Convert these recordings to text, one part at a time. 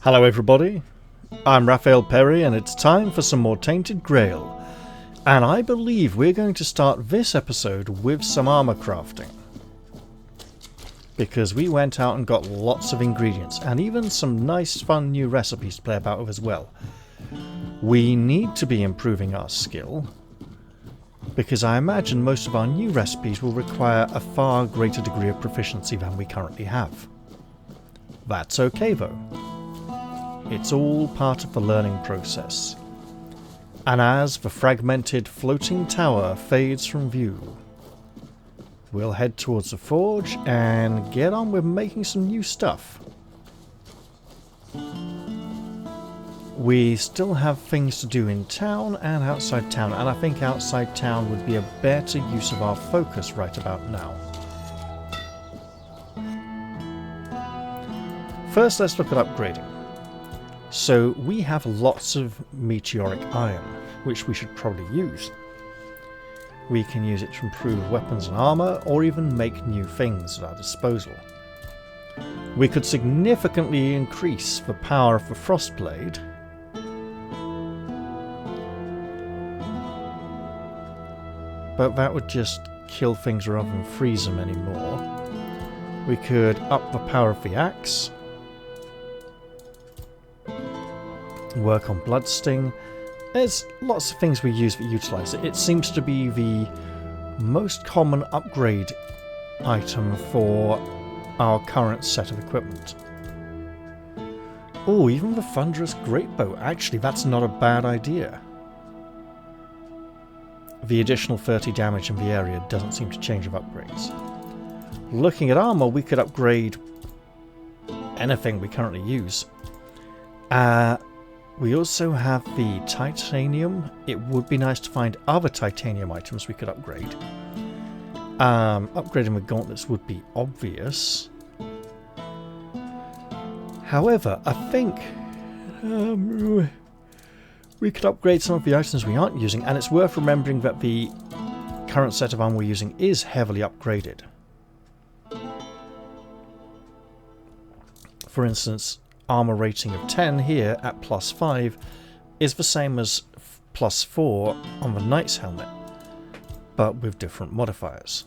Hello everybody, I'm Raphael Perry and it's time for some more Tainted Grail. And I believe we're going to start this episode with some armor crafting. Because we went out and got lots of ingredients and even some nice fun new recipes to play about with as well. We need to be improving our skill, because I imagine most of our new recipes will require a far greater degree of proficiency than we currently have. That's okay though. It's all part of the learning process. And as the fragmented floating tower fades from view, we'll head towards the forge and get on with making some new stuff. We still have things to do in town and outside town, and I think outside town would be a better use of our focus right about now. First, let's look at upgrading. So we have lots of meteoric iron, which we should probably use. We can use it to improve weapons and armor, or even make new things at our disposal. We could significantly increase the power of the Frostblade, but that would just kill things rather than freeze them anymore. We could up the power of the axe, work on Bloodsting. There's lots of things we use that utilise it. It seems to be the most common upgrade item for our current set of equipment. Oh, even the Thunderous Greatbow. Actually, that's not a bad idea. The additional 30 damage in the area doesn't seem to change with upgrades. Looking at armour, we could upgrade anything we currently use. We also have the titanium. It would be nice to find other titanium items we could upgrade. Upgrading the gauntlets would be obvious. However, I think we could upgrade some of the items we aren't using, and it's worth remembering that the current set of armor we're using is heavily upgraded. For instance, armor rating of 10 here at +5 is the same as +4 on the Knight's helmet, but with different modifiers.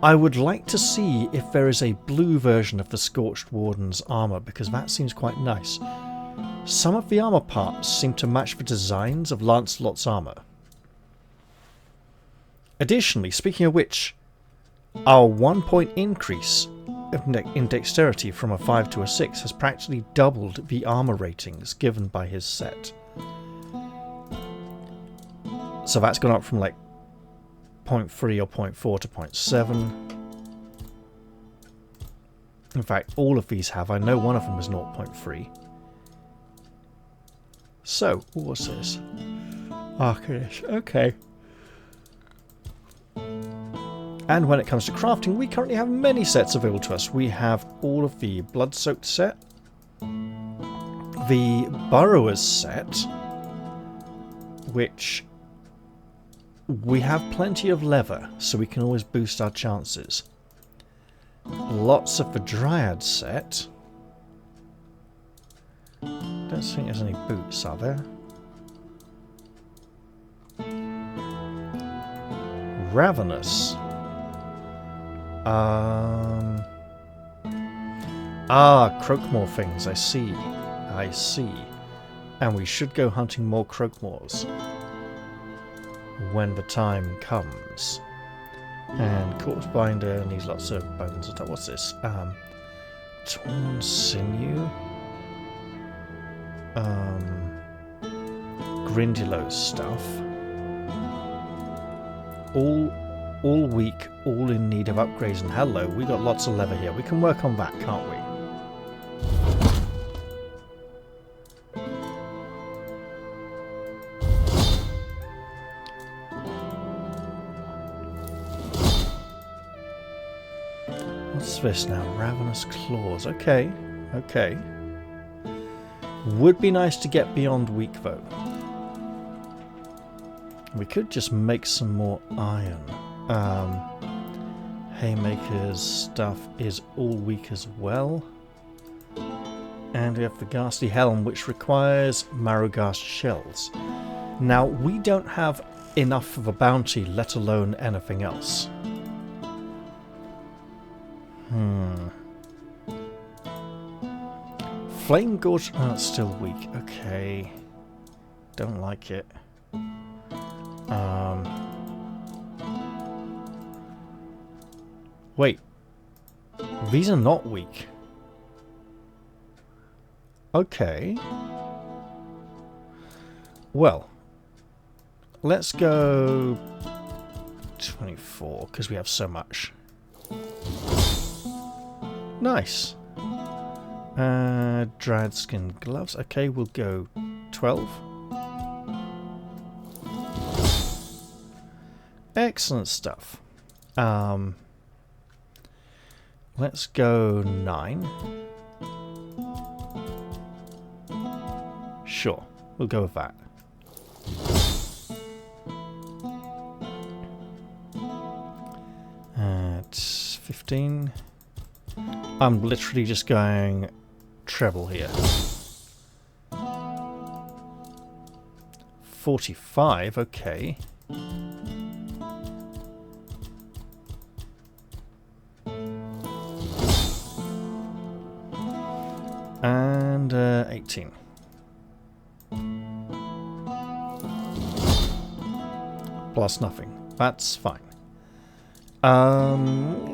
I would like to see if there is a blue version of the Scorched Warden's armor, because that seems quite nice. Some of the armor parts seem to match the designs of Lancelot's armor. Additionally, speaking of which, our 1 point increase in dexterity from a 5 to a 6 has practically doubled the armor ratings given by his set. So that's gone up from like 0.3 or 0.4 to 0.7. In fact, all of these have. I know one of them is 0.3. So, what's this? Arcanish. Okay. And when it comes to crafting, we currently have many sets available to us. We have all of the Blood-Soaked set, the Burrower's set, which we have plenty of leather, so we can always boost our chances. Lots of the Dryad set. Don't think there's any boots, are there? Ravenous. Croakmore things, I see. I see. And we should go hunting more Croakmores when the time comes. And Corpse Binder needs lots of bones. What's this? Torn Sinew. Grindylow stuff. All weak, all in need of upgrades, and hello, we got lots of leather here. We can work on that, can't we? What's this now? Ravenous Claws. Okay, okay. Would be nice to get beyond weak though. We could just make some more iron. Haymaker's stuff is all weak as well. And we have the ghastly helm, which requires marrowghast shells. Now, we don't have enough of a bounty, let alone anything else. Flame Gorge... Oh, it's still weak. Okay. Don't like it. Wait. These are not weak. Okay. Well. Let's go 24, because we have so much. Nice. Dried skin gloves. Okay, we'll go 12. Excellent stuff. Let's go 9. Sure, we'll go with that. It's 15. I'm literally just going treble here. 45, okay. And 18. Plus nothing. That's fine.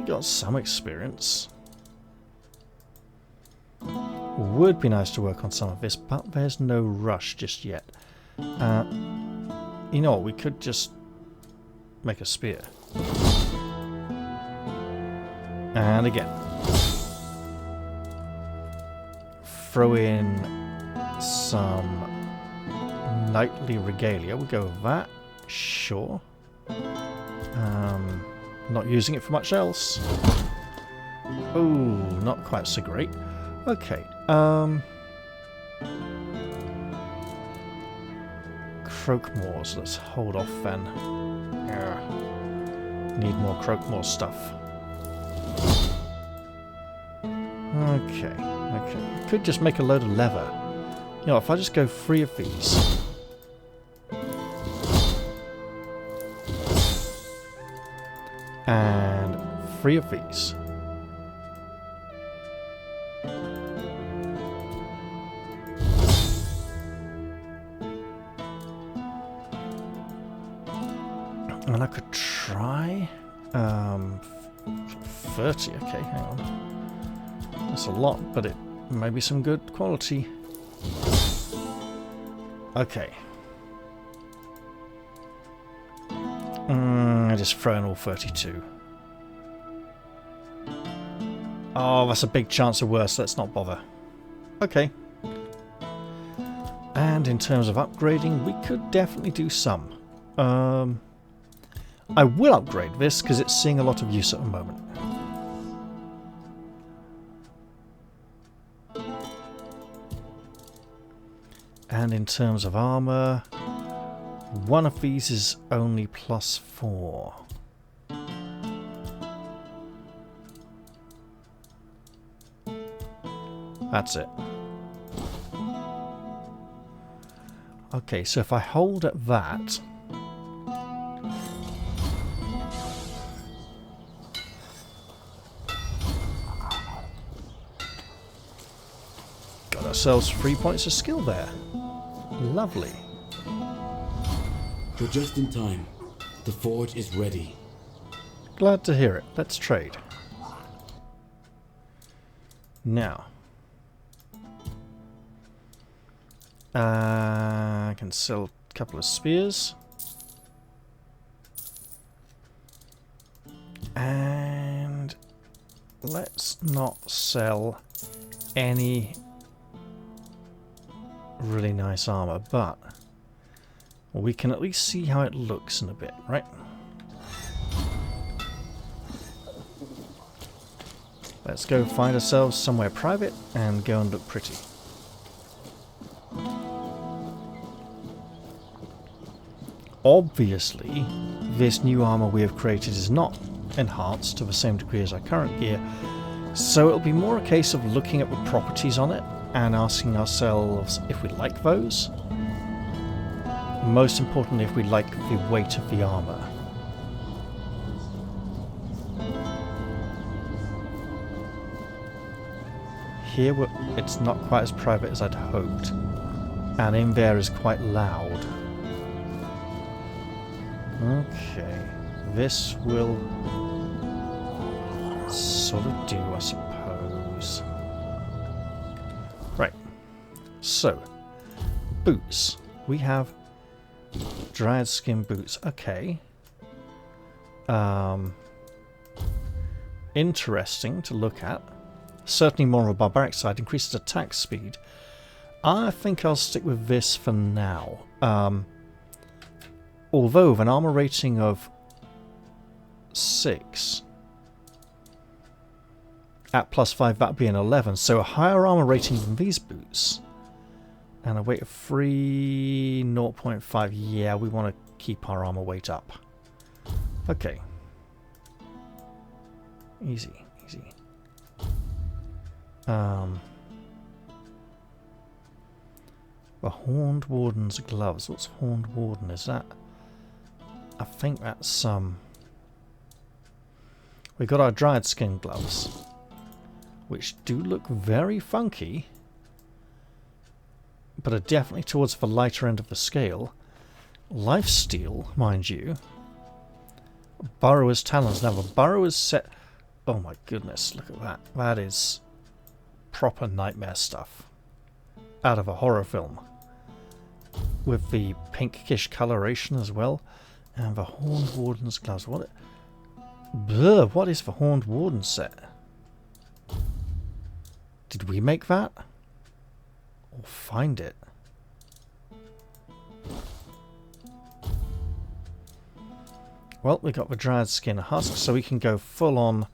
Got some experience. Would be nice to work on some of this, but there's no rush just yet. You know what, we could just make a spear. And again. Throw in some knightly regalia. We'll go with that. Sure. Not using it for much else. Ooh, not quite so great. Okay. Croakmores. Let's hold off then. Need more Croakmore stuff. Okay. Okay. Could just make a load of leather. You know, if I just go 3 of these. And 3 of these. And I could try 30, okay, hang on. That's a lot, but it may be some good quality. Okay. I just throw in all 32. Oh, that's a big chance of worse. Let's not bother. Okay. And in terms of upgrading, we could definitely do some. I will upgrade this because it's seeing a lot of use at the moment. And in terms of armor, one of these is only +4. That's it. Okay, so if I hold at that... got ourselves 3 points of skill there. Lovely. You're just in time. The forge is ready. Glad to hear it. Let's trade. Now. I can sell a couple of spears. And let's not sell any really nice armor, but we can at least see how it looks in a bit, right? Let's go find ourselves somewhere private and go and look pretty. Obviously, this new armor we have created is not enhanced to the same degree as our current gear, so it'll be more a case of looking at the properties on it and asking ourselves if we like those. Most importantly, if we like the weight of the armour. Here it's not quite as private as I'd hoped, and in there is quite loud. Okay, this will sort of do, I suppose. Right, so, boots. We have dried skin boots, okay. Interesting to look at. Certainly more on the barbaric side, increases attack speed. I think I'll stick with this for now. Although with an armor rating of 6 at +5, that'd be an 11. So a higher armor rating than these boots. And a weight of 3, 0.5. Yeah, we want to keep our armor weight up. Okay. Easy, easy. The Horned Warden's gloves. What's Horned Warden? Is that... I think that's we got our dried skin gloves, which do look very funky, but are definitely towards the lighter end of the scale. Lifesteal, mind you. Burrower's Talons. Now the Burrower's set... Oh my goodness, look at that. That is proper nightmare stuff. Out of a horror film. With the pinkish coloration as well. And the Horned Warden's gloves. What is the Horned Warden set? Did we make that? Or find it? Well, we got the dried skin husk, so we can go full on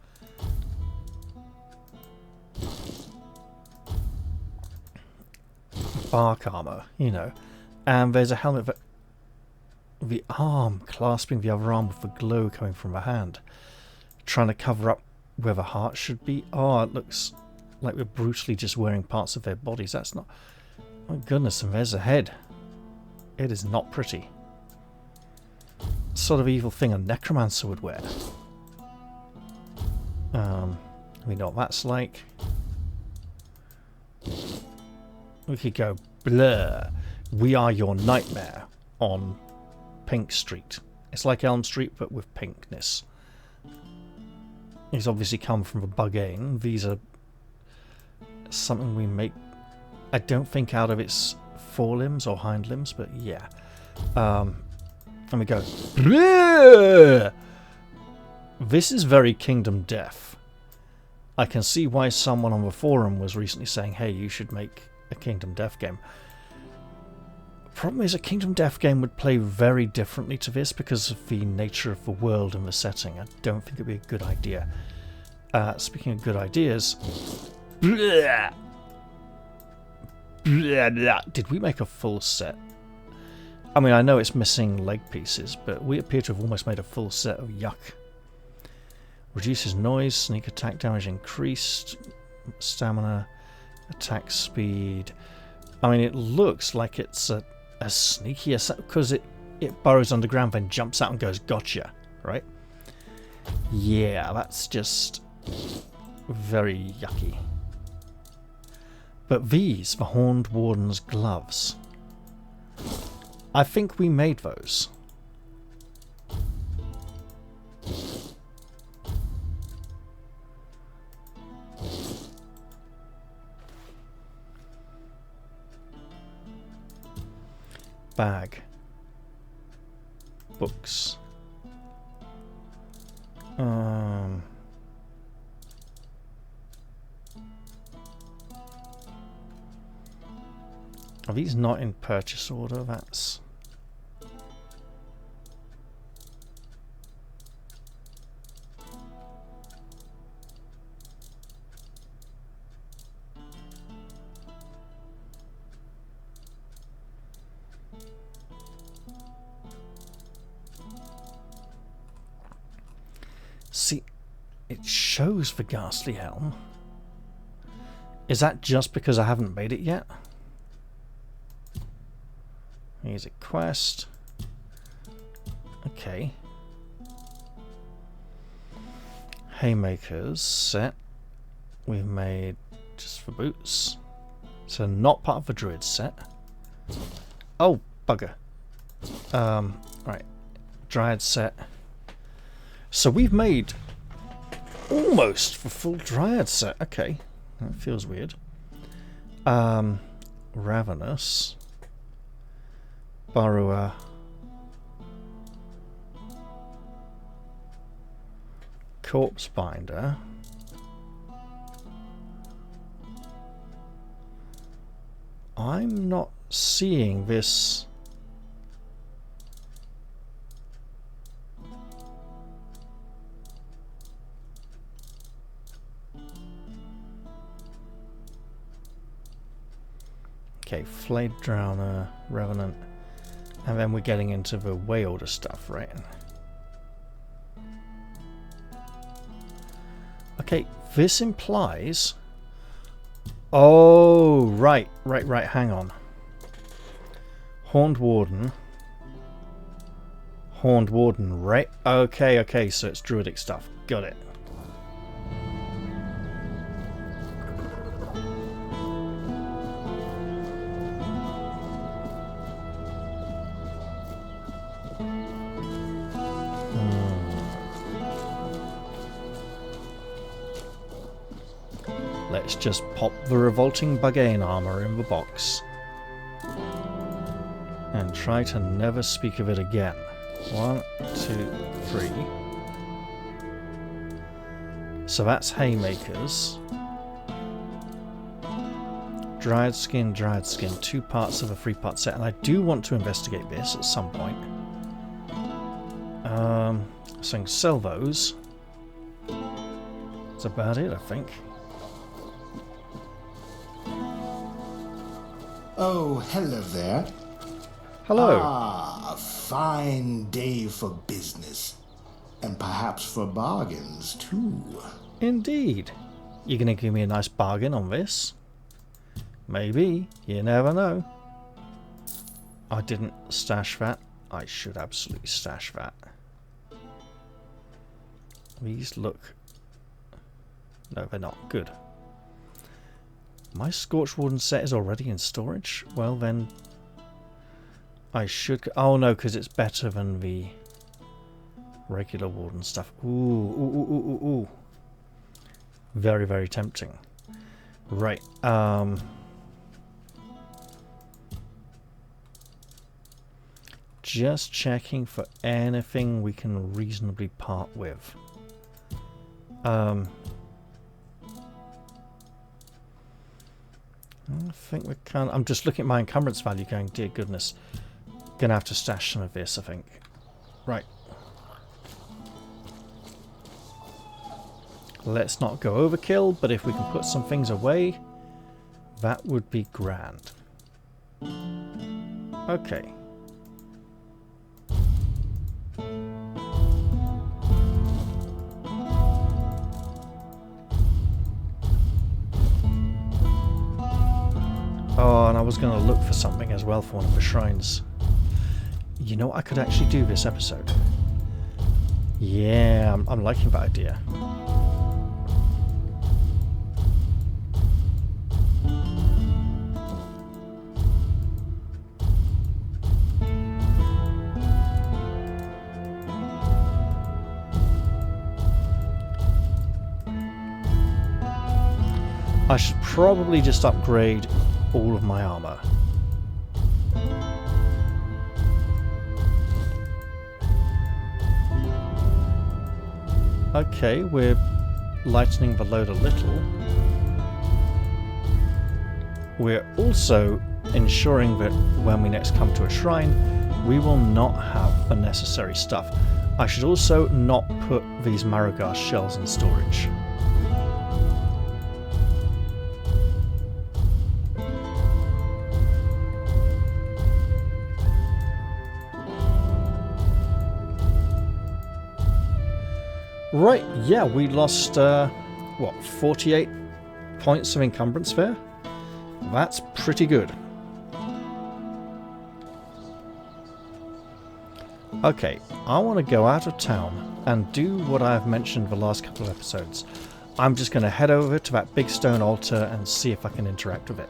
bark armor, you know. And there's a helmet that the arm clasping the other arm with the glow coming from the hand, trying to cover up where the heart should be. Oh, it looks like we're brutally just wearing parts of their bodies. That's not... My goodness, and there's a head. It is not pretty. Sort of evil thing a necromancer would wear. We know what that's like. We could go blur. We are your nightmare on Pink Street. It's like Elm Street, but with pinkness. These obviously come from the Buggane. These are something we make, I don't think out of its forelimbs or hind limbs, but yeah. And we go, bleh! This is very Kingdom Death. I can see why someone on the forum was recently saying, hey, you should make a Kingdom Death game. Problem is, a Kingdom Death game would play very differently to this because of the nature of the world and the setting. I don't think it'd be a good idea. Speaking of good ideas... Blah! Blah, blah. Did we make a full set? I mean, I know it's missing leg pieces, but we appear to have almost made a full set of yuck. Reduces noise, sneak attack damage increased, stamina, attack speed. I mean, it looks like it's a sneaky assault because it burrows underground, then jumps out and goes, gotcha, right? Yeah, that's just very yucky. But these, the Horned Warden's gloves, I think we made those. Bag. Books. Are these not in purchase order? That's... See, it shows the Ghastly Helm. Is that just because I haven't made it yet? Here's a quest. Okay. Haymakers set. We've made just for boots. So not part of the druid set. Oh, bugger. Right. Dryad set. So we've made almost the full Dryad set. Okay. That feels weird. Ravenous. Borrower. Corpse binder. I'm not seeing this. Okay, Flayed Drowner, Revenant, and then we're getting into the way older stuff, right? Okay, this implies... Oh, right, hang on. Horned Warden, right? Okay, so it's druidic stuff. Got it. Let's just pop the revolting Buggain armor in the box. And try to never speak of it again. 1, 2, 3. So that's Haymakers. Dryad skin, 2 parts of a 3-part set. And I do want to investigate this at some point. So I can sell those. That's about it, I think. Oh, hello there. Hello. Ah, a fine day for business. And perhaps for bargains, too. Indeed. You gonna give me a nice bargain on this? Maybe. You never know. I didn't stash that. I should absolutely stash that. These look... No, they're not. Good. My Scorch Warden set is already in storage? Well then... I should... Oh no, because it's better than the regular Warden stuff. Ooh. Very, very tempting. Right, just checking for anything we can reasonably part with. I think we can. I'm just looking at my encumbrance value going, dear goodness. Gonna have to stash some of this, I think. Right. Let's not go overkill, but if we can put some things away, that would be grand. Okay. Oh, and I was going to look for something as well for one of the shrines. You know what I could actually do this episode? Yeah, I'm liking that idea. I should probably just upgrade all of my armor. Okay, we're lightening the load a little. We're also ensuring that when we next come to a shrine, we will not have the necessary stuff. I should also not put these Marrogar shells in storage. Right, yeah, we lost, what, 48 points of encumbrance there. That's pretty good. Okay, I want to go out of town and do what I've mentioned the last couple of episodes. I'm just going to head over to that big stone altar and see if I can interact with it.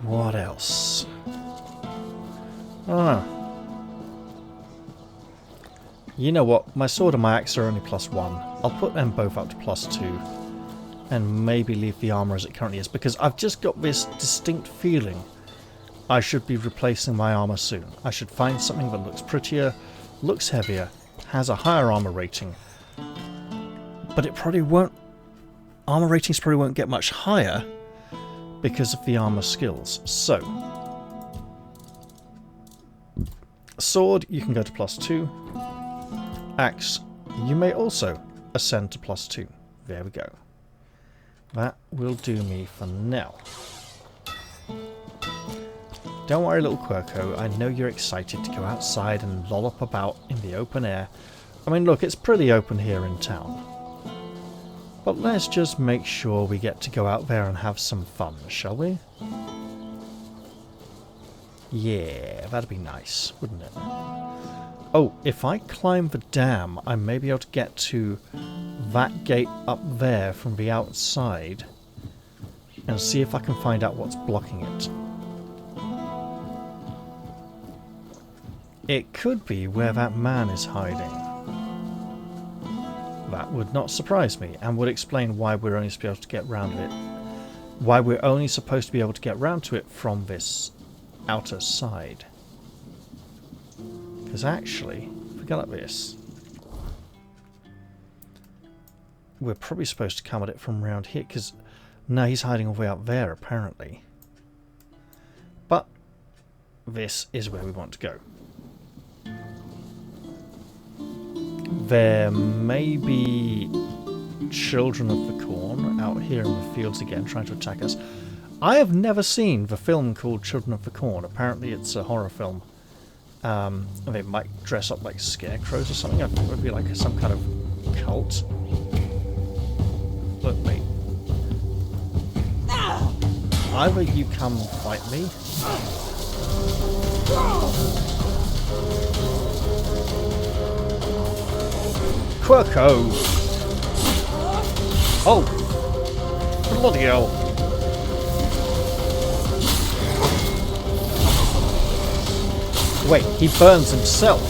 What else? I don't know. You know what? My sword and my axe are only +1. I'll put them both up to +2. And maybe leave the armor as it currently is. Because I've just got this distinct feeling I should be replacing my armor soon. I should find something that looks prettier, looks heavier, has a higher armor rating. But it probably won't... Armor ratings probably won't get much higher because of the armor skills. So... Sword, you can go to +2. Axe, you may also ascend to +2. There we go. That will do me for now. Don't worry, little Quirko. I know you're excited to go outside and lollop about in the open air. I mean, look, it's pretty open here in town. But let's just make sure we get to go out there and have some fun, shall we? Yeah, that'd be nice, wouldn't it? Oh, if I climb the dam, I may be able to get to that gate up there from the outside and see if I can find out what's blocking it. It could be where that man is hiding. That would not surprise me and would explain why we're only supposed to get round it. Why we're only supposed to be able to get round to it from this outer side. Because actually, if we go like this, we're probably supposed to come at it from around here, because no, he's hiding all the way up there apparently. But this is where we want to go. There may be children of the corn out here in the fields again trying to attack us. I have never seen the film called Children of the Corn. Apparently it's a horror film. They might dress up like scarecrows or something. I think it would be like some kind of cult. Look, mate. Either you come fight me. Quirko! Oh! Bloody hell! Wait, he burns himself.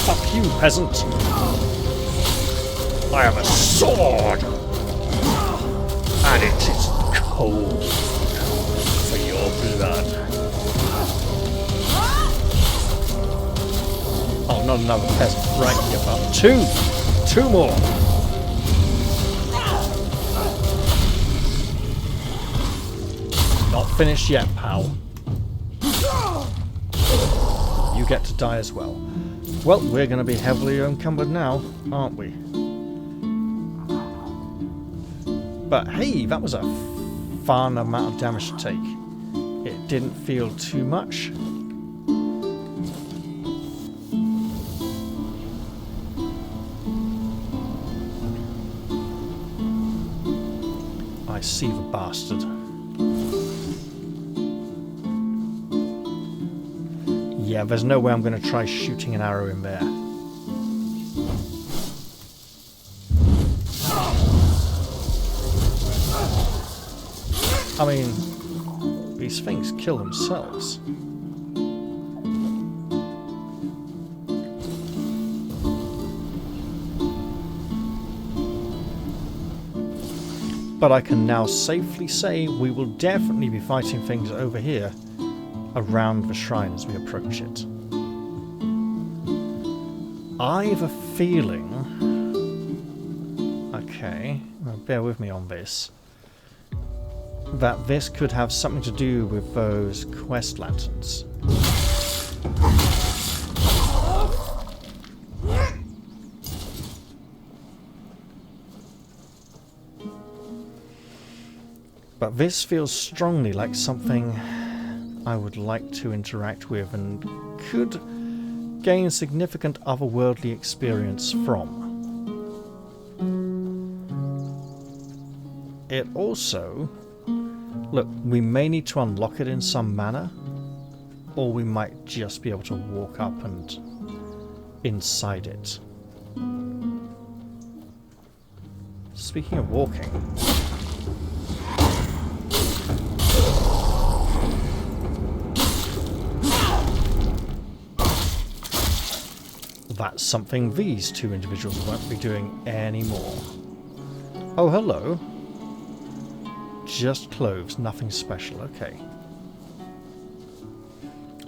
Fuck you, peasant. I have a sword. And it is cold for your blood. Oh, not another peasant. Right, you about two more. Not finished yet, pal. You get to die as well. Well, we're going to be heavily encumbered now, aren't we? But hey, that was a fun amount of damage to take. It didn't feel too much. I see the bastard. Yeah, there's no way I'm going to try shooting an arrow in there. I mean, these things kill themselves. But I can now safely say we will definitely be fighting things over here around the shrine as we approach it. I have a feeling... Okay, now bear with me on this. That this could have something to do with those quest lanterns. But this feels strongly like something I would like to interact with and could gain significant otherworldly experience from. It also... Look, we may need to unlock it in some manner, or we might just be able to walk up and inside it. Speaking of walking... That's something these two individuals won't be doing anymore. Oh, hello. Just clothes, nothing special, okay.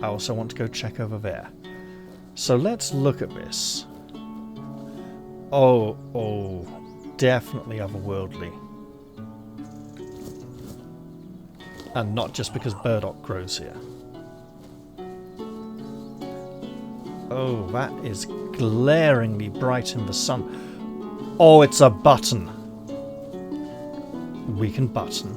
I also want to go check over there. So let's look at this. Oh, definitely otherworldly. And not just because burdock grows here. Oh, that is glaringly bright in the sun. Oh, it's a button. We can button.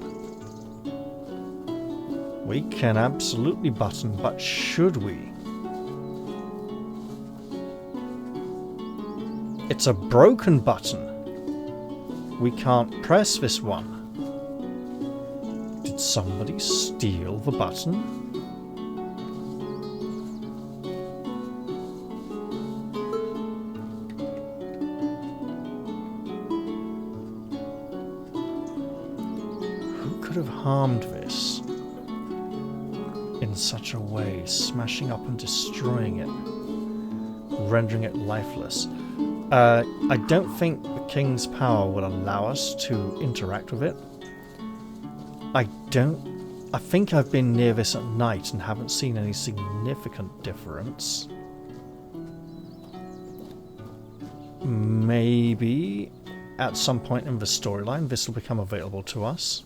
We can absolutely button, but should we? It's a broken button. We can't press this one. Did somebody steal the button? Have harmed this in such a way, smashing up and destroying it, rendering it lifeless. I don't think the King's power will allow us to interact with it. I think I've been near this at night and haven't seen any significant difference. Maybe at some point in the storyline this will become available to us.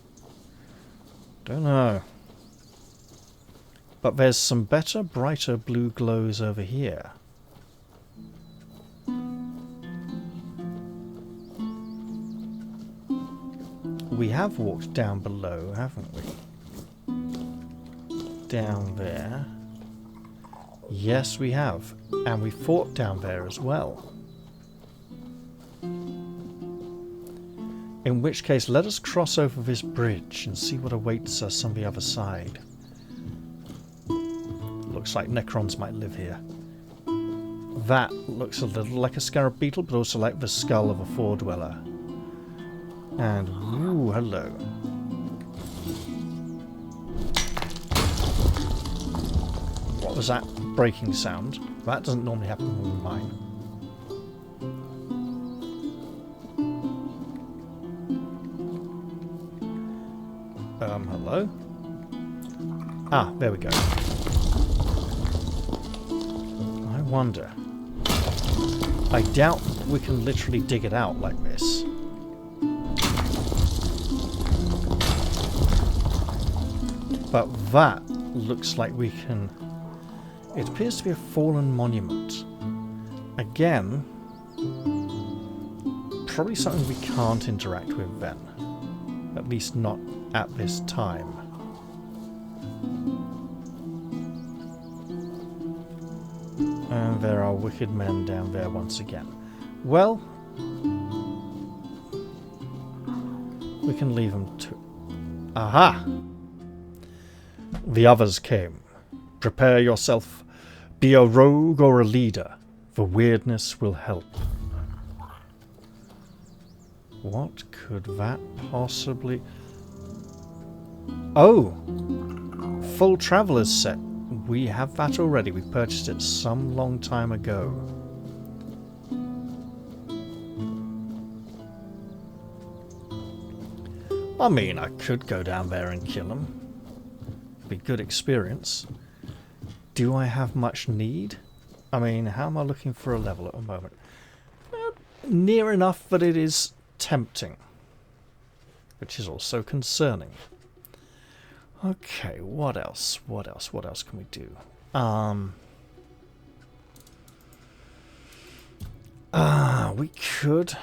Don't know. But there's some better, brighter blue glows over here. We have walked down below, haven't we? Down there. Yes, we have. And we fought down there as well. In which case, let us cross over this bridge and see what awaits us on the other side. Looks like Necrons might live here. That looks a little like a scarab beetle, but also like the skull of a four-dweller. And, ooh, hello. What was that breaking sound? That doesn't normally happen when we mine. Hello? Ah, there we go. I wonder. I doubt we can literally dig it out like this. But that looks like we can... It appears to be a fallen monument. Again, probably something we can't interact with then. At least not at this time. And there are wicked men down there once again. Well, we can leave them to... Aha! The others came. Prepare yourself. Be a rogue or a leader. The weirdness will help. What could that possibly... Oh! Full Traveller's Set. We have that already. We purchased it some long time ago. I mean, I could go down there and kill him. Be good experience. Do I have much need? I mean, how am I looking for a level at the moment? Near enough that it is tempting. Which is also concerning. Okay, what else? What else? What else can we do? We could...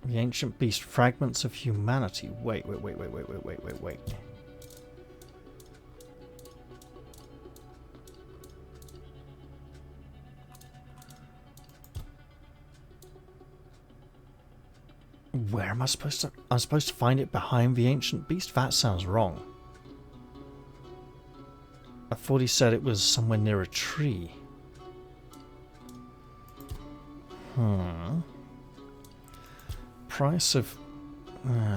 The ancient beast, fragments of humanity. Wait. Where am I supposed to... I'm supposed to find it behind the ancient beast? That sounds wrong. I thought he said it was somewhere near a tree. Price of...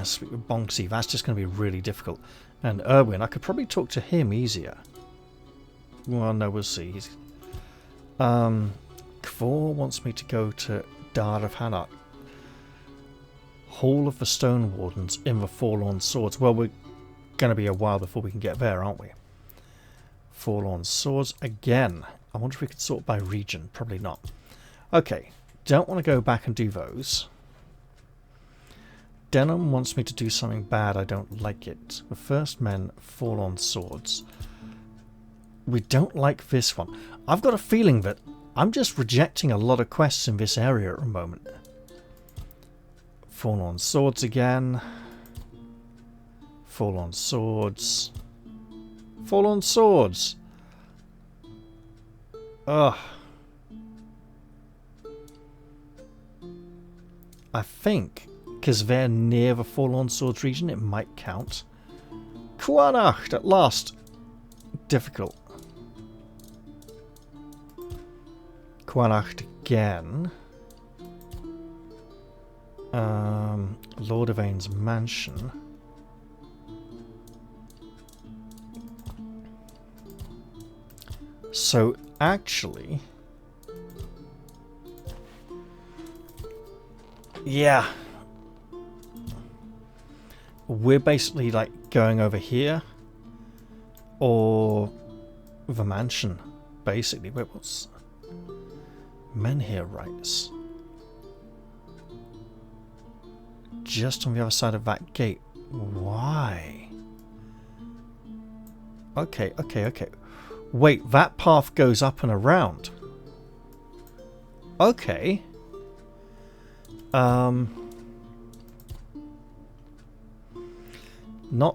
Speak with Bonksy. That's just going to be really difficult. And Erwin, I could probably talk to him easier. Well, no, we'll see. Kvor wants me to go to Dar of Hanat. Hall of the Stone Wardens in the Forlorn Swords. Well, we're going to be a while before we can get there, aren't we? Forlorn Swords again. I wonder if we could sort by region. Probably not. Okay. Don't want to go back and do those. Denham wants me to do something bad. I don't like it. The First Men, Forlorn Swords. We don't like this one. I've got a feeling that I'm just rejecting a lot of quests in this area at the moment. Forlorn Swords again. Forlorn Swords. Forlorn Swords. Ugh. I think, because they're near the Forlorn Swords region, it might count. Kuanacht, at last. Difficult. Kuanacht again. Lord Yvain's mansion. So, actually... Yeah. We're basically, like, going over here. Or... the mansion, basically. Wait, what's... Menhir rights. Just on the other side of that gate. Why? Okay. Wait, that path goes up and around. Okay. Not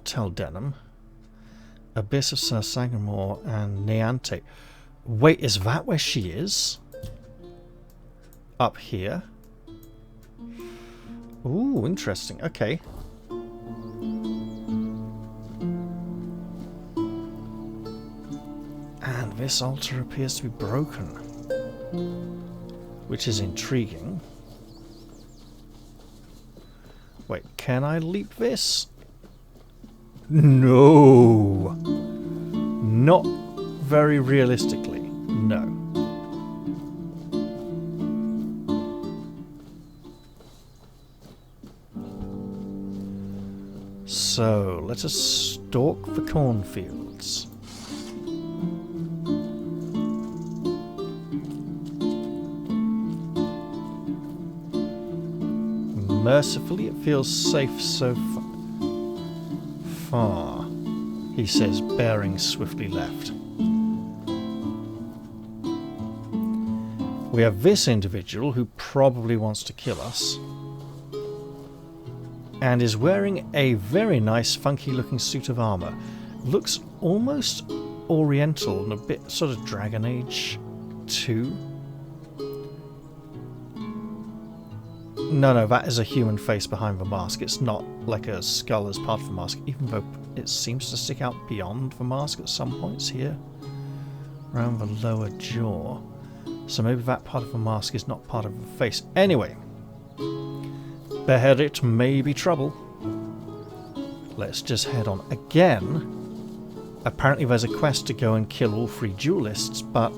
Tel Denham. Abyss of Sir Sangamore and Neante. Wait, is that where she is? Up here? Ooh, interesting. Okay. And this altar appears to be broken. Which is intriguing. Wait, can I leap this? No! Not very realistically. No. So, let us stalk the cornfields. Mercifully, it feels safe so far, he says, bearing swiftly left. We have this individual who probably wants to kill us. And is wearing a very nice funky looking suit of armour. Looks almost oriental and a bit sort of Dragon Age 2. No, that is a human face behind the mask. It's not like a skull as part of the mask, even though it seems to stick out beyond the mask at some points here. Around the lower jaw. So maybe that part of the mask is not part of the face. Anyway. Behead it may be trouble. Let's just head on. Again, apparently there's a quest to go and kill all 3 duelists, but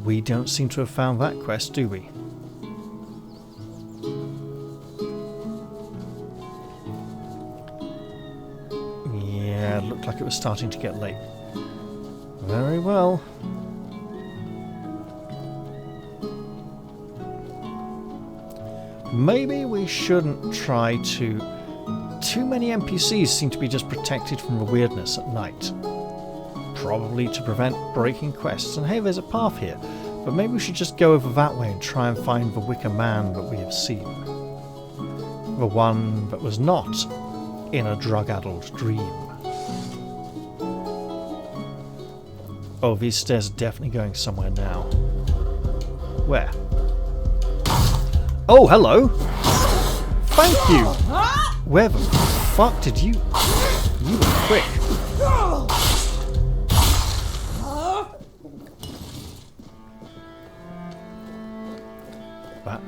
we don't seem to have found that quest, do we? Yeah, it looked like it was starting to get late. Very well. Maybe we shouldn't try to... Too many NPCs seem to be just protected from the weirdness at night. Probably to prevent breaking quests. And hey, there's a path here. But maybe we should just go over that way and try and find the Wicker Man that we have seen. The one that was not in a drug-addled dream. Oh, these stairs are definitely going somewhere now. Where? Oh, hello! Thank you! Where the fuck did you... You were quick. That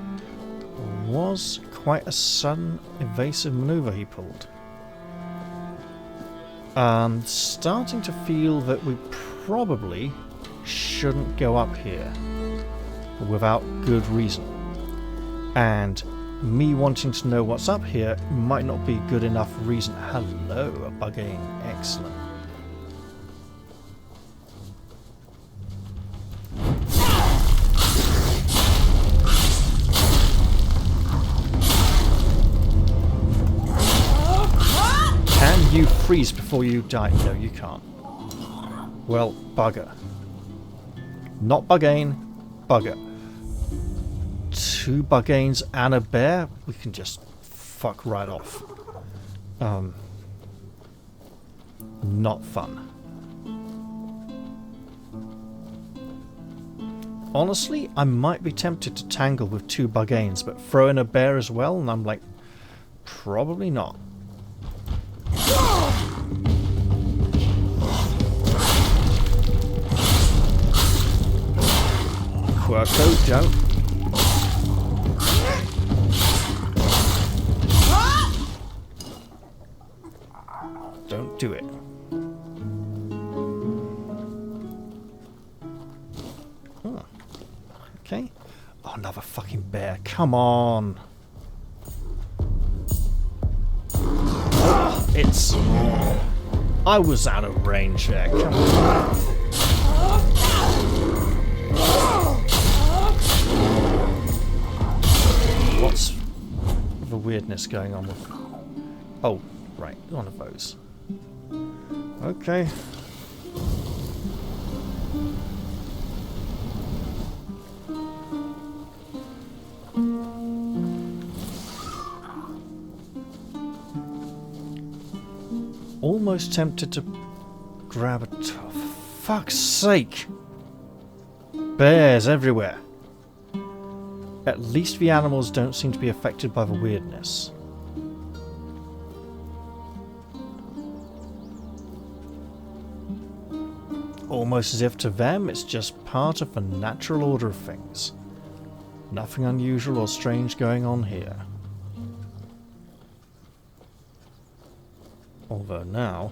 was quite a sudden evasive maneuver he pulled. Starting to feel that we probably shouldn't go up here without good reason. And me wanting to know what's up here might not be good enough reason. Hello, a bugging. Excellent. Can you freeze before you die? No, you can't. Well, bugger. Not buggane, bugger. 2 bugganes and a bear? We can just fuck right off. Not fun. Honestly, I might be tempted to tangle with 2 bugganes, but throw in a bear as well, and I'm like, probably not. Quirko, don't. Don't do it. Oh. Okay. Oh, another fucking bear. Come on. Oh, it's... I was out of range there. Come on. What's the weirdness going on with... Oh, right. One of those. Okay. Almost tempted to grab a... For fuck's sake! Bears everywhere. At least the animals don't seem to be affected by the weirdness. Almost as if to them it's just part of the natural order of things. Nothing unusual or strange going on here. Although now...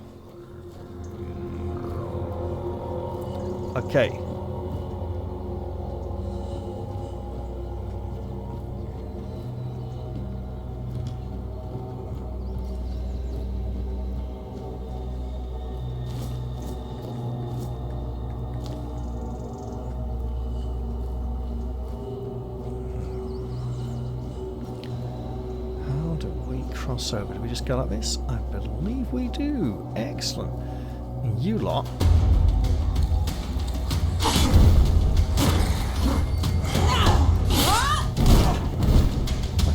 Okay. Cross over. Do we just go like this? I believe we do. Excellent. And you lot.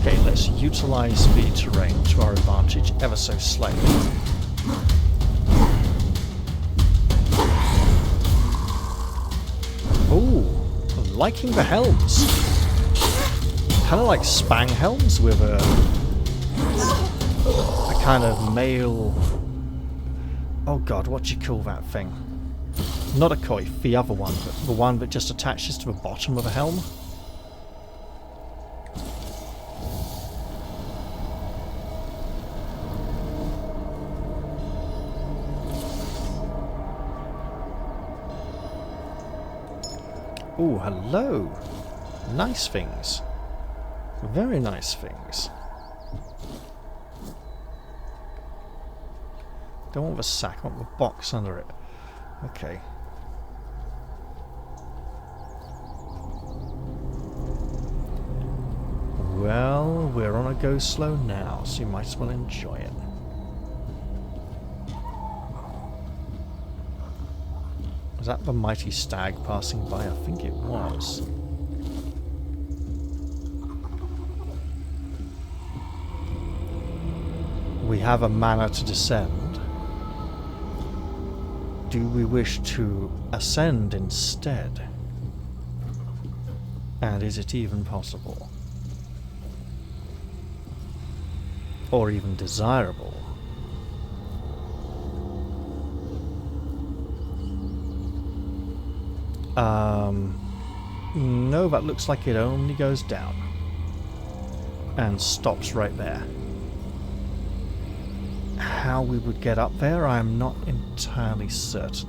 Okay, let's utilize the terrain to our advantage ever so slightly. Oh, liking the helms. Kind of like Spang helms with a kind of male... Oh god, what do you call that thing? Not a coif, the other one, but the one that just attaches to the bottom of a helm. Oh, hello! Nice things. Very nice things. Don't want the sack, I want the box under it. Okay. Well, we're on a go slow now, so you might as well enjoy it. Was that the mighty stag passing by? I think it was. we have a manner to descend. Do we wish to ascend instead? And is it even possible? Or even desirable? No, that looks like it only goes down. And stops right there. How we would get up there, I am not entirely certain.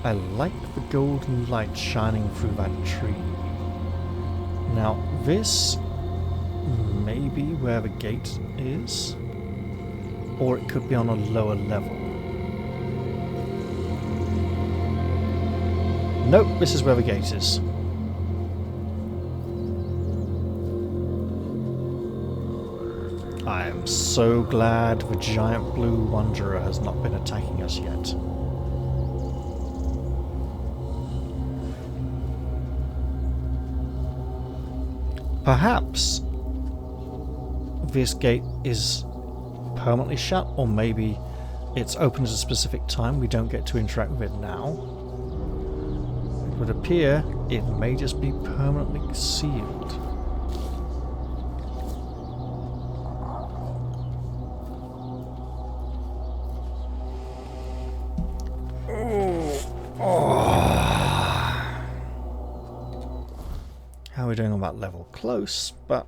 I like the golden light shining through that tree. Now, this may be where the gate is, or it could be on a lower level. Nope, this is where the gate is. I am so glad the giant blue wanderer has not been attacking us yet. Perhaps this gate is permanently shut, or maybe it's open at a specific time. We don't get to interact with it now. It would appear it may just be permanently sealed. How are we doing on that level? Close, but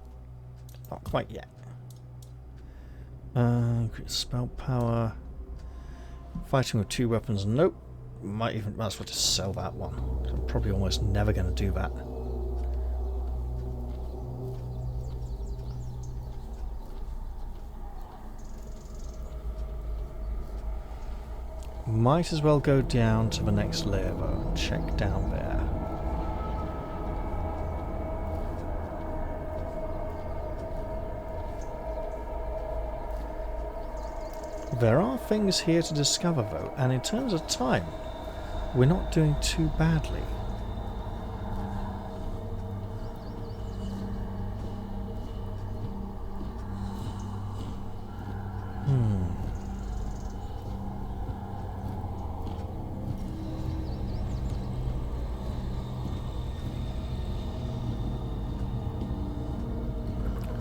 not quite yet. Spell power. Fighting with 2 weapons. Nope. Might as well just sell that one. I'm probably almost never going to do that. Might as well go down to the next layer though and check down there. There are things here to discover though, and in terms of time, we're not doing too badly.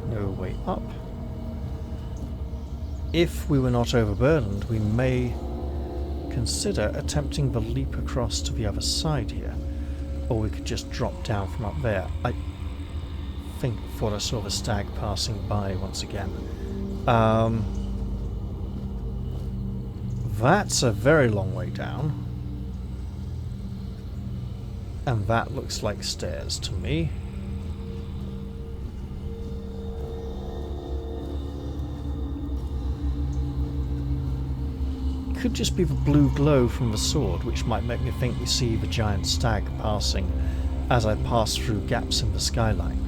No way up. If we were not overburdened, we may consider attempting the leap across to the other side here. Or we could just drop down from up there. I thought I saw the stag passing by once again. That's a very long way down. And that looks like stairs to me. Could just be the blue glow from the sword, which might make me think we see the giant stag passing as I pass through gaps in the skyline.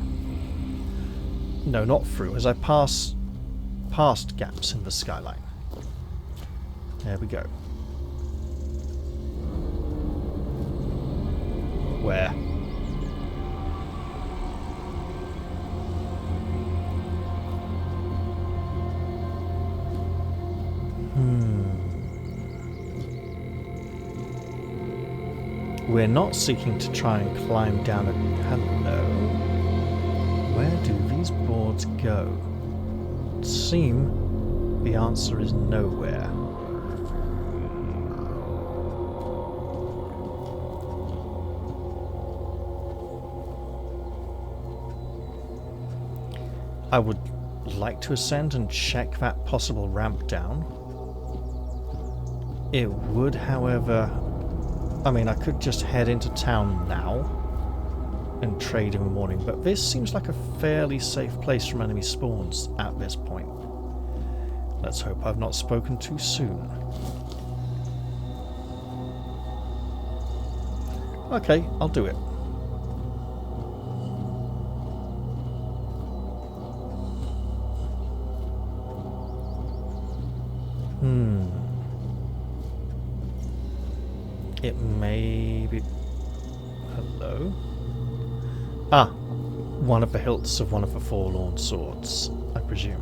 No, not through, as I pass past gaps in the skyline. There we go. Where? We're not seeking to try and climb down a... Hello? Where do these boards go? It would seem the answer is nowhere. I would like to ascend and check that possible ramp down. It would, however... I mean, I could just head into town now and trade in the morning, but this seems like a fairly safe place from enemy spawns at this point. Let's hope I've not spoken too soon. Okay, I'll do it. It may be... Hello. Ah, one of the hilts of one of the forlorn swords, I presume.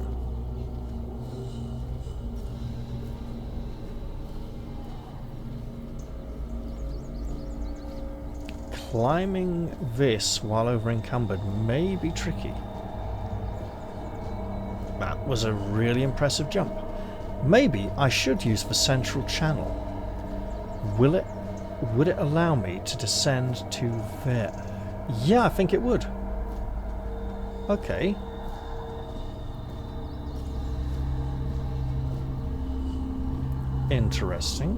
Climbing this while over encumbered may be tricky. That was a really impressive jump. Maybe I should use the central channel. Would it allow me to descend to there? Yeah, I think it would. Okay. Interesting.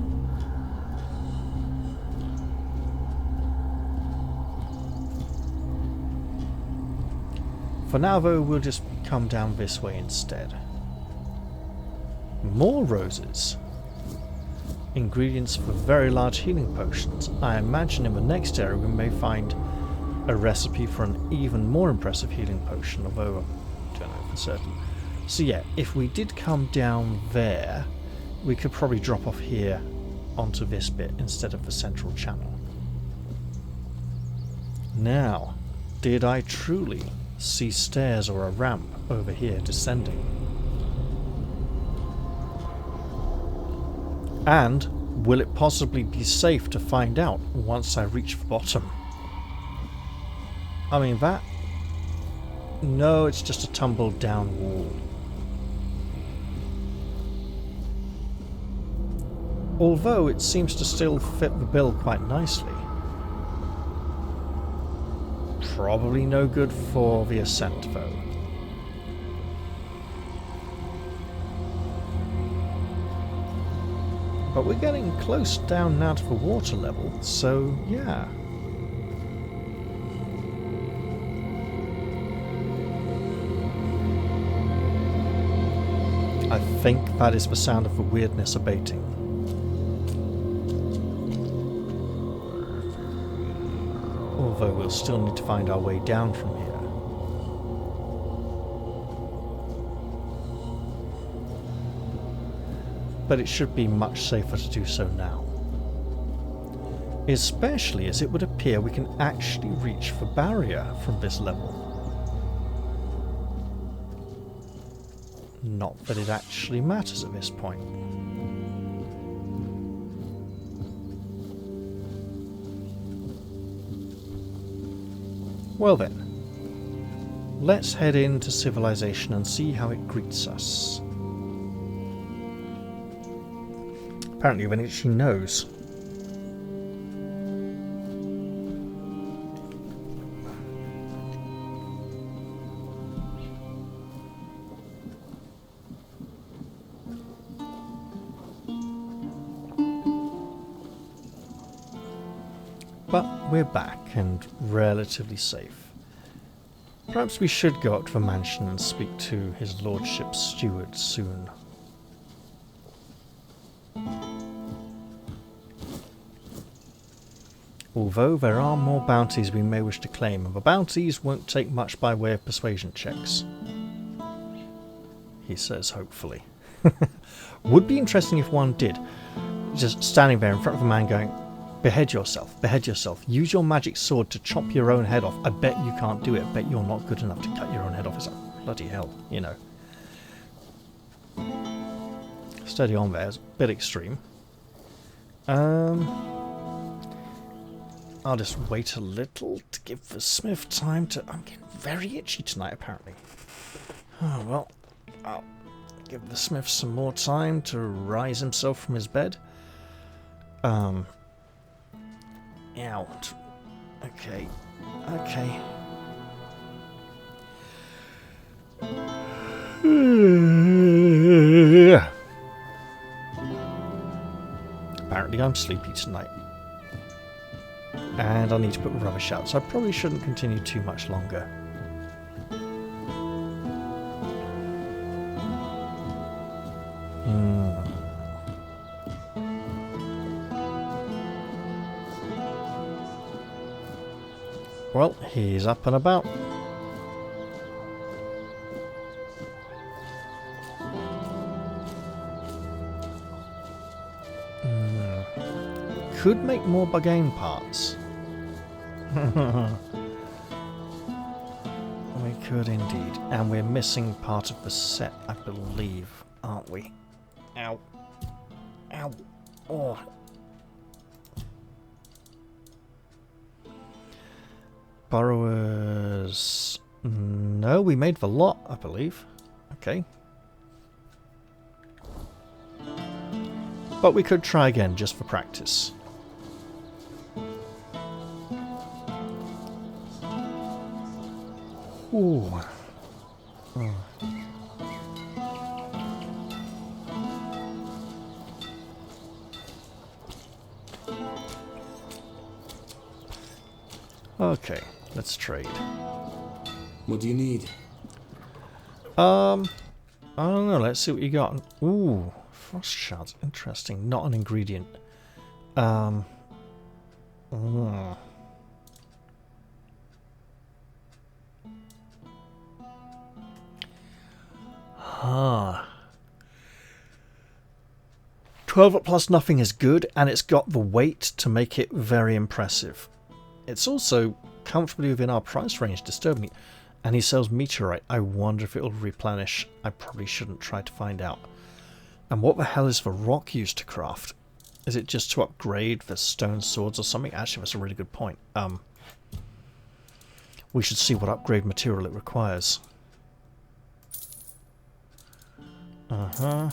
For now, though, we'll just come down this way instead. More roses. Ingredients for very large healing potions. I imagine in the next area we may find a recipe for an even more impressive healing potion, although I don't know for certain. So yeah, if we did come down there, we could probably drop off here onto this bit instead of the central channel. Now, did I truly see stairs or a ramp over here descending? And will it possibly be safe to find out once I reach the bottom? I mean, that... No, it's just a tumbled down wall. Although it seems to still fit the bill quite nicely. Probably no good for the ascent, though. But we're getting close down now to the water level, so yeah. I think that is the sound of the weirdness abating. Although we'll still need to find our way down from here. But it should be much safer to do so now. Especially as it would appear we can actually reach the barrier from this level. Not that it actually matters at this point. Well then, let's head into civilization and see how it greets us. Apparently with an itchy nose. But we're back and relatively safe. Perhaps we should go up to the mansion and speak to his lordship's steward soon. Although there are more bounties we may wish to claim, and the bounties won't take much by way of persuasion checks. He says hopefully. Would be interesting if one did. Just standing there in front of a man going, behead yourself, use your magic sword to chop your own head off. I bet you can't do it, I bet you're not good enough to cut your own head off. It's like, bloody hell, you know. Steady on there, it's a bit extreme. I'll just wait a little to give the smith time to... I'm getting very itchy tonight, apparently. Oh, well, I'll give the smith some more time to rise himself from his bed. Out. Okay. Apparently I'm sleepy tonight. And I need to put rubbish out, so I probably shouldn't continue too much longer. Well, he's up and about. Could make more bargain parts. We could indeed. And we're missing part of the set, I believe, aren't we? Ow. Ow. Oh. Borrowers... No, we made the lot, I believe. Okay. But we could try again, just for practice. Ooh. Oh. Okay, let's trade. What do you need? I don't know, let's see what you got. Ooh, frost shards, interesting. Not an ingredient. Mm. Huh. 12 plus nothing is good, and it's got the weight to make it very impressive. It's also comfortably within our price range, disturbing it. And he sells meteorite. I wonder if it'll replenish. I probably shouldn't try to find out. And what the hell is the rock used to craft? Is it just to upgrade the stone swords or something? Actually, that's a really good point. We should see what upgrade material it requires. Uh-huh.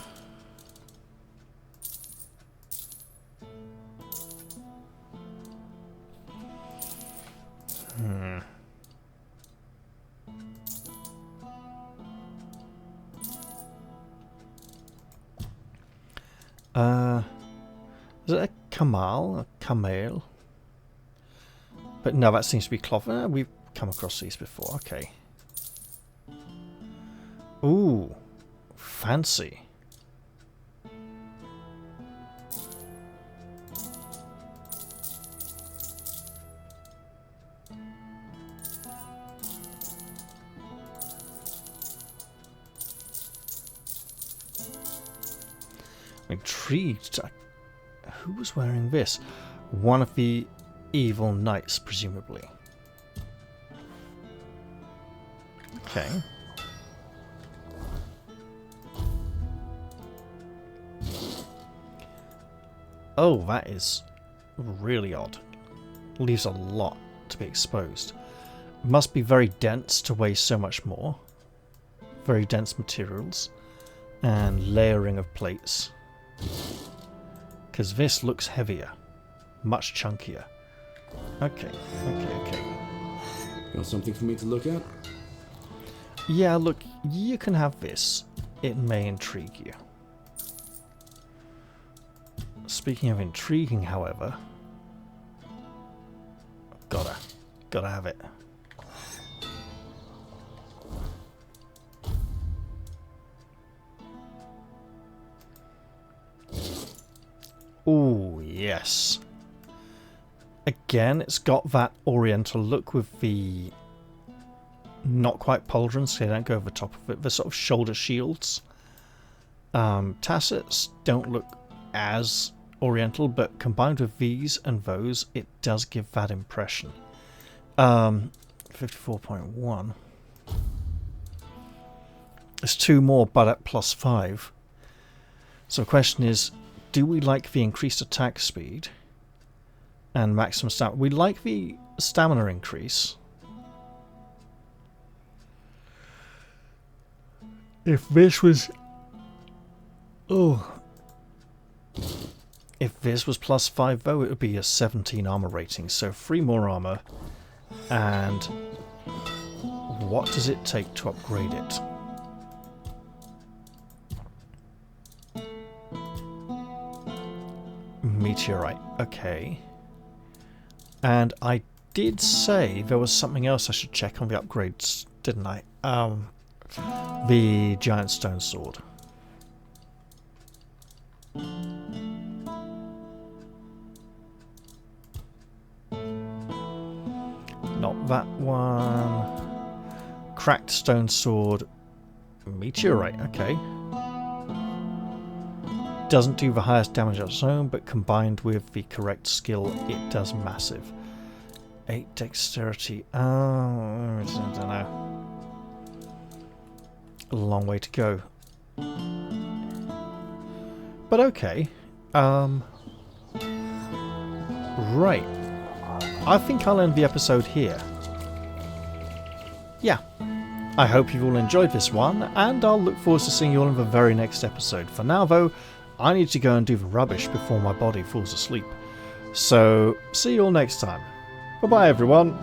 Is it a Kamal? A Kamel? But no, that seems to be cloth. We've come across these before. Okay. Ooh. Fancy. Intrigued. Who was wearing this? One of the evil knights, presumably. Okay. Oh, that is really odd. Leaves a lot to be exposed. Must be very dense to weigh so much more. Very dense materials. And layering of plates. Because this looks heavier. Much chunkier. Okay. Got something for me to look at? Yeah, look, you can have this. It may intrigue you. Speaking of intriguing, however... Gotta have it. Ooh, yes. Again, it's got that oriental look with the not quite pauldrons, so they don't go over the top of it. The sort of shoulder shields. Tassets don't look as oriental, but combined with these and those, it does give that impression. 54.1. There's two more, but at +5. So the question is, do we like the increased attack speed and maximum stamina? We like the stamina increase. If this was... Oh. If this was +5 though, it would be a 17 armor rating. So 3 more armor. And what does it take to upgrade it? Meteorite, okay. And I did say there was something else I should check on the upgrades, didn't I? The giant stone sword. Not that one. Cracked stone sword. Meteorite, okay. Doesn't do the highest damage on its own, but combined with the correct skill, it does massive. 8 dexterity. Oh, I don't know. A long way to go. But okay. Right. I think I'll end the episode here. Yeah. I hope you've all enjoyed this one, and I'll look forward to seeing you all in the very next episode. For now, though, I need to go and do the rubbish before my body falls asleep. So, see you all next time. Bye-bye, everyone.